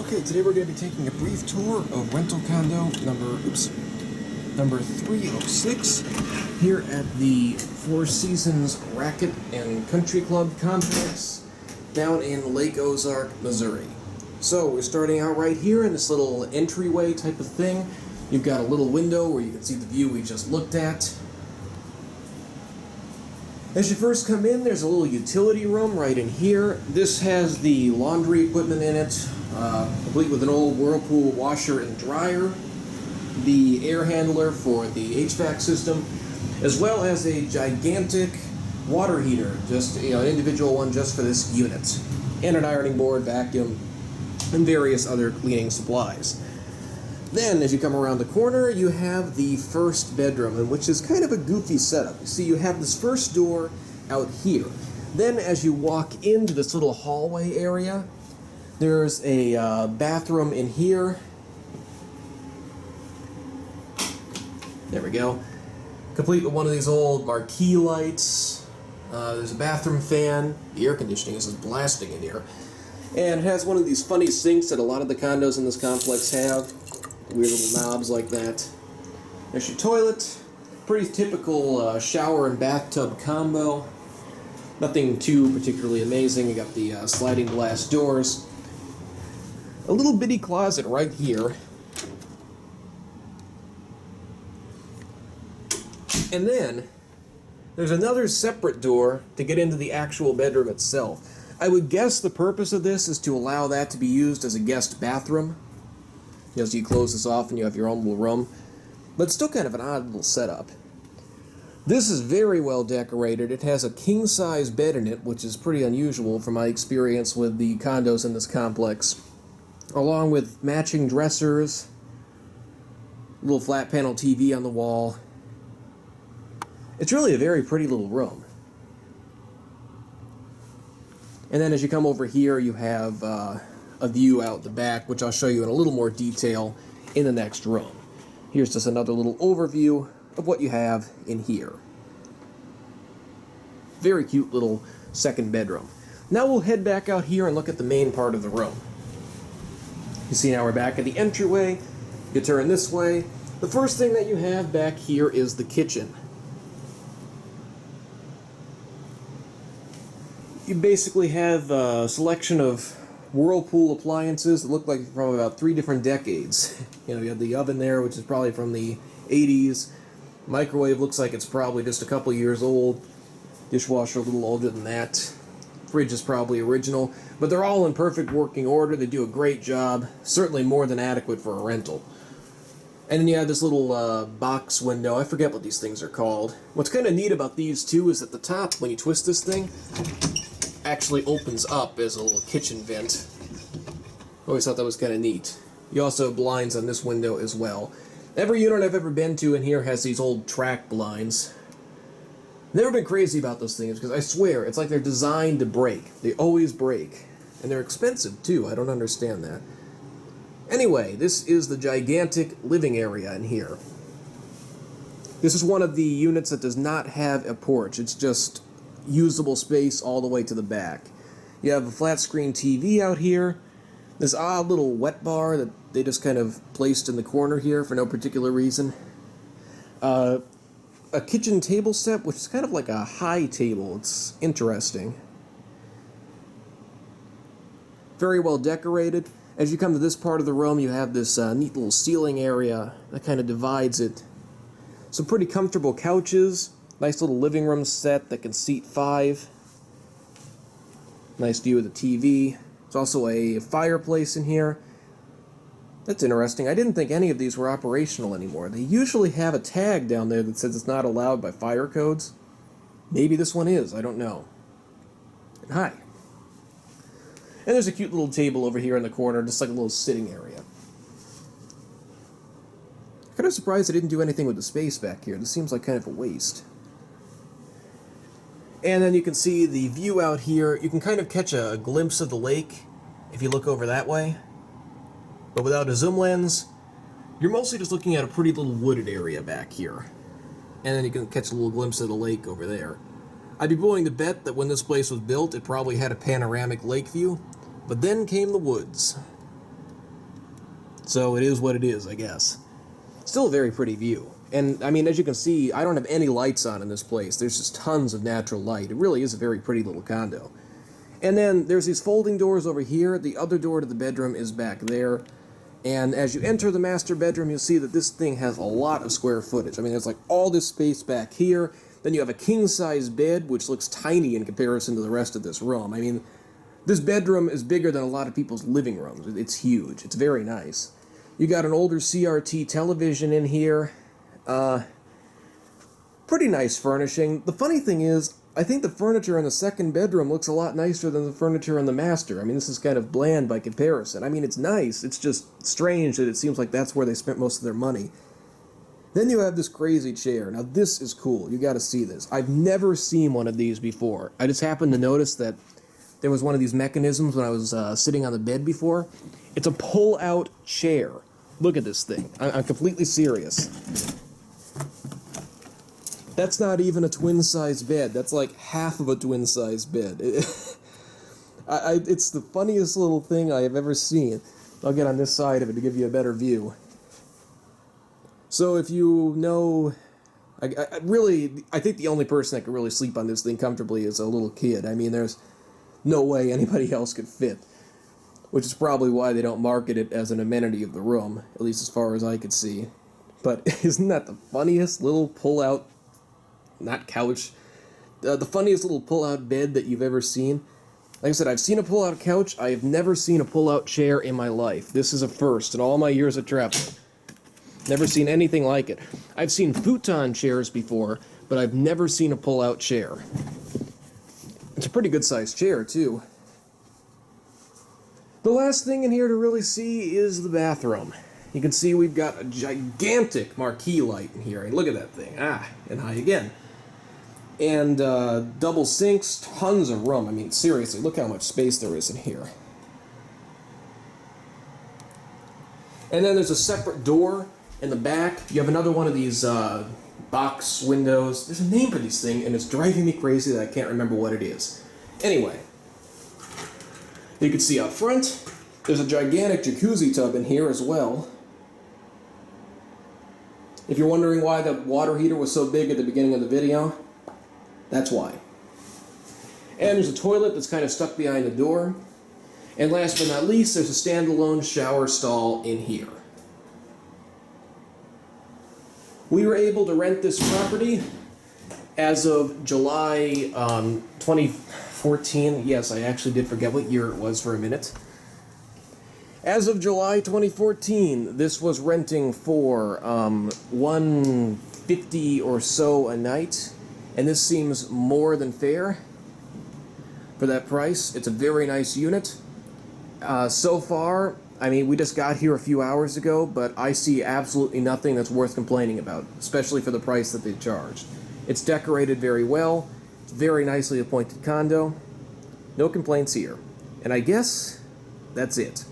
Okay, today we're going to be taking a brief tour of rental condo number 306 here at the Four Seasons Raquet and Country Club complex down in Lake Ozark, Missouri. So we're starting out right here in this little entryway type of thing. You've got a little window where you can see the view we just looked at. As you first come in, there's a little utility room right in here. This has the laundry equipment in it, complete with an old Whirlpool washer and dryer, the air handler for the HVAC system, as well as a gigantic water heater, just an individual one just for this unit, and an ironing board, vacuum, and various other cleaning supplies. Then, as you come around the corner, you have the first bedroom, which is kind of a goofy setup. You see, you have this first door out here. Then, as you walk into this little hallway area, there's a bathroom in here. There we go. Complete with one of these old marquee lights. There's a bathroom fan. The air conditioning is just blasting in here. And it has one of these funny sinks that a lot of the condos in this complex have. Weird little knobs like that. There's your toilet. Pretty typical shower and bathtub combo. Nothing too particularly amazing. You got the sliding glass doors. A little bitty closet right here. And then there's another separate door to get into the actual bedroom itself. I would guess the purpose of this is to allow that to be used as a guest bathroom. So you close this off and you have your own little room. But it's still kind of an odd little setup. This is very well decorated. It has a king-size bed in it, which is pretty unusual from my experience with the condos in this complex. Along with matching dressers, little flat panel TV on the wall. It's really a very pretty little room. And then as you come over here, you have a view out the back, which I'll show you in a little more detail in the next room. Here's just another little overview of what you have in here. Very cute little second bedroom. Now we'll head back out here and look at the main part of the room. You see now we're back at the entryway. You turn this way. The first thing that you have back here is the kitchen. You basically have a selection of Whirlpool appliances that look like from about 3 different decades. You have the oven there, which is probably from the 80s. Microwave looks like it's probably just a couple years old. Dishwasher a little older than that. Fridge is probably original. But they're all in perfect working order. They do a great job. Certainly more than adequate for a rental. And then you have this little box window. I forget what these things are called. What's kind of neat about these two is at the top, when you twist this thing, actually opens up as a little kitchen vent. Always thought that was kind of neat. You also have blinds on this window as well. Every unit I've ever been to in here has these old track blinds. Never been crazy about those things because I swear it's like they're designed to break. They always break. And they're expensive too. I don't understand that. Anyway, this is the gigantic living area in here. This is one of the units that does not have a porch. It's just usable space all the way to the back. You have a flat screen TV out here. This odd little wet bar that they just kind of placed in the corner here for no particular reason. A kitchen table set, which is kind of like a high table. It's interesting. Very well decorated. As you come to this part of the room, you have this neat little ceiling area that kind of divides it. Some pretty comfortable couches. Nice little living room set that can seat 5. Nice view of the TV. There's also a fireplace in here. That's interesting. I didn't think any of these were operational anymore. They usually have a tag down there that says it's not allowed by fire codes. Maybe this one is. I don't know. And hi. And there's a cute little table over here in the corner, just like a little sitting area. Kind of surprised I didn't do anything with the space back here. This seems like kind of a waste. And then you can see the view out here. You can kind of catch a glimpse of the lake if you look over that way. But without a zoom lens, you're mostly just looking at a pretty little wooded area back here. And then you can catch a little glimpse of the lake over there. I'd be willing to bet that when this place was built, it probably had a panoramic lake view. But then came the woods. So it is what it is, I guess. Still a very pretty view. And, I mean, as you can see, I don't have any lights on in this place. There's just tons of natural light. It really is a very pretty little condo. And then there's these folding doors over here. The other door to the bedroom is back there. And as you enter the master bedroom, you'll see that this thing has a lot of square footage. I mean, there's like all this space back here. Then you have a king-size bed, which looks tiny in comparison to the rest of this room. I mean, this bedroom is bigger than a lot of people's living rooms. It's huge. It's very nice. You got an older CRT television in here. Pretty nice furnishing. The funny thing is, I think the furniture in the second bedroom looks a lot nicer than the furniture in the master. I mean, this is kind of bland by comparison. I mean, it's nice. It's just strange that it seems like that's where they spent most of their money. Then you have this crazy chair. Now, this is cool. You got to see this. I've never seen one of these before. I just happened to notice that there was one of these mechanisms when I was sitting on the bed before. It's a pull-out chair. Look at this thing. I'm completely serious. That's not even a twin-size bed. That's like half of a twin-size bed. It's the funniest little thing I have ever seen. I'll get on this side of it to give you a better view. So if you know... I think the only person that could really sleep on this thing comfortably is a little kid. I mean, there's no way anybody else could fit. Which is probably why they don't market it as an amenity of the room, at least as far as I could see. But isn't that the funniest little pull-out... not couch, the funniest little pull-out bed that you've ever seen? Like I said, I've seen a pull-out couch. I have never seen a pull-out chair in my life. This is a first in all my years of travel. Never seen anything like it. I've seen futon chairs before, but I've never seen a pull-out chair. It's a pretty good-sized chair, too. The last thing in here to really see is the bathroom. You can see we've got a gigantic marquee light in here. And look at that thing. And high again. And double sinks, tons of room. I mean, seriously, look how much space there is in here. And then there's a separate door in the back. You have another one of these box windows. There's a name for these things, and it's driving me crazy that I can't remember what it is. Anyway, you can see up front, there's a gigantic jacuzzi tub in here as well. If you're wondering why the water heater was so big at the beginning of the video, that's why. And there's a toilet that's kind of stuck behind the door. And last but not least, there's a standalone shower stall in here. We were able to rent this property as of July 2014. Yes, I actually did forget what year it was for a minute. As of July 2014, this was renting for $150 or so a night, and this seems more than fair for that price. It's a very nice unit. So far, I mean, we just got here a few hours ago, but I see absolutely nothing that's worth complaining about, especially for the price that they charged. It's decorated very well. It's a very nicely appointed condo. No complaints here. And I guess that's it.